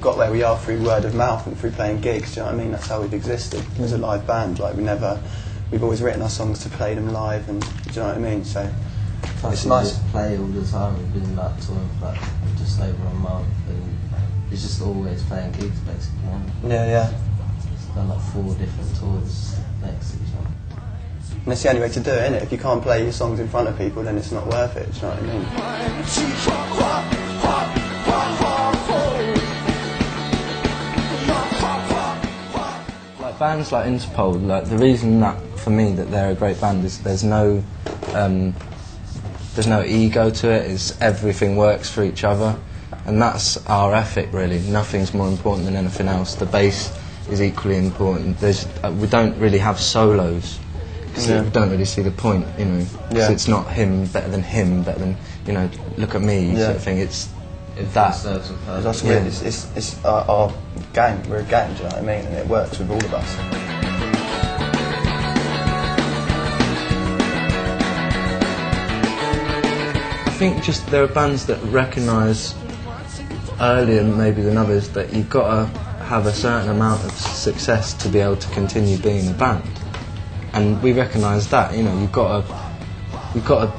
got where we are through word of mouth and through playing gigs. Do you know what I mean? That's how we've existed as a live band. Like we've always written our songs to play them live, and do you know what I mean? So it's nice. Just play all the time. We've been like touring for like just over a month, and it's just always playing gigs basically. Yeah. It's done like 4 different tours next to each other. And it's the only way to do it, isn't it? If you can't play your songs in front of people, then it's not worth it. Do you know what I mean? Like bands like Interpol, like the reason that for me that they're a great band is there's no ego to it. It's everything works for each other, and that's our ethic really. Nothing's more important than anything else. The bass is equally important. We don't really have solos. Yeah. We don't really see the point, you know. Yeah. It's not him better than, you know, look at me sort of thing. It's that. That's weird. It's our gang. We're a gang, do you know what I mean? And it works with all of us. I think just there are bands that recognise earlier maybe than others that you've got to have a certain amount of success to be able to continue being a band. And we recognise that, you know, you've got to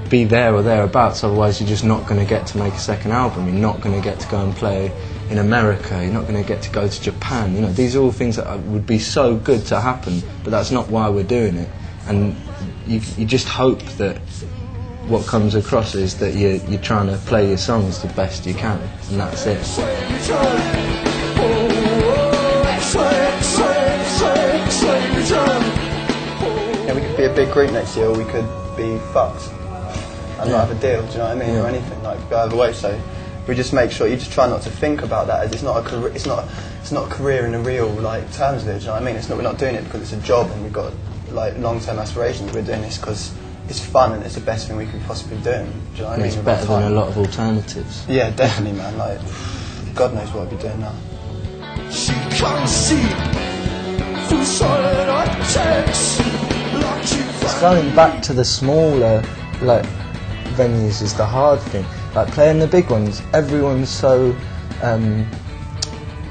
be there or thereabouts, otherwise you're just not going to get to make a second album. You're not going to get to go and play in America. You're not going to get to go to Japan. You know, these are all things that would be so good to happen, but that's not why we're doing it. And you just hope that what comes across is that you're trying to play your songs the best you can, and that's it. Yeah, we could be a big group next year, or we could be fucked and not have a deal. Do you know what I mean? Or anything, like go either way. So we just make sure you just try not to think about that, as it's not a career. It's not a career in the real like terms of it. Do you know what I mean? We're not doing it because it's a job and we've got like long-term aspirations. We're doing this because it's fun and it's the best thing we can possibly do. Do you know what I mean? It's better than a lot of alternatives. Yeah, definitely, man. Like, God knows what I'd be doing now. She can't see through solid objects. It's going back to the smaller like venues is the hard thing. Like playing the big ones, everyone's so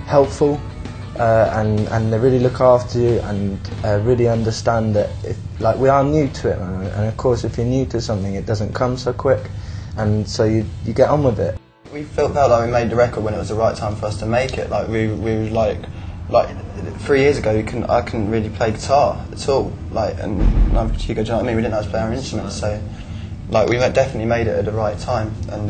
helpful and they really look after you and really understand that like we are new to it, man. And of course if you're new to something it doesn't come so quick, and so you get on with it. We felt like we made the record when it was the right time for us to make it. Like we were like 3 years ago, I couldn't really play guitar at all. Like, and Hugo, do you know what I mean? We didn't know how to play our instruments, so like we definitely made it at the right time, and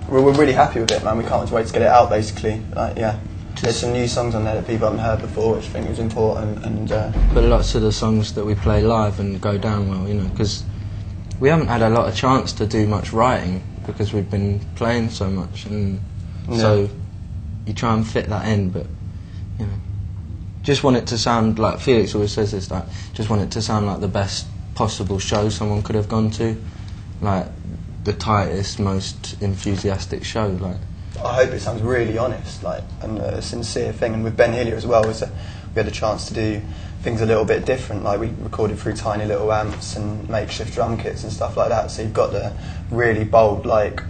we're really happy with it, man. We can't wait to get it out, basically. Like, yeah, there's some new songs on there that people haven't heard before, which I think was important. And but lots of the songs that we play live and go down well, you know, because we haven't had a lot of chance to do much writing because we've been playing so much, and so you try and fit that in, but. You know, just want it to sound like Felix always says this. Like, just want it to sound like the best possible show someone could have gone to, like the tightest, most enthusiastic show. Like, I hope it sounds really honest, like, and a sincere thing. And with Ben Hillier as well, we had a chance to do things a little bit different. Like we recorded through tiny little amps and makeshift drum kits and stuff like that. So you've got the really bold, like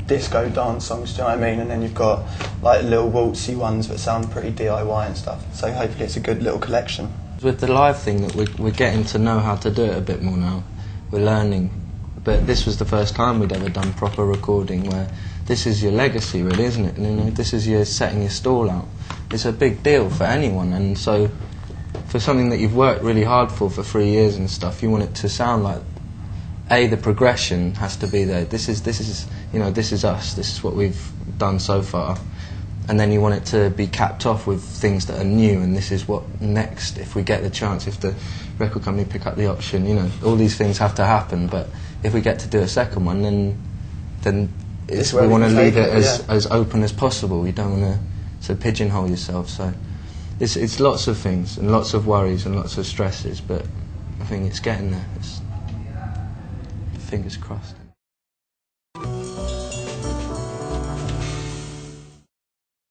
disco dance songs, do you know what I mean? And then you've got like little waltzy ones that sound pretty DIY and stuff. So hopefully it's a good little collection. With the live thing, that we're getting to know how to do it a bit more now. We're learning. But this was the first time we'd ever done proper recording, where this is your legacy, really, isn't it? And, you know, this is your setting your stall out. It's a big deal for anyone, and so for something that you've worked really hard for 3 years and stuff, you want it to sound like the progression has to be there. This is you know, this is us. This is what we've done so far, and then you want it to be capped off with things that are new. And this is what next. If we get the chance, if the record company pick up the option, you know, all these things have to happen. But if we get to do a second one, then we want to leave it as open as possible. You don't want to pigeonhole yourself. So it's lots of things and lots of worries and lots of stresses. But I think it's getting there. Fingers crossed.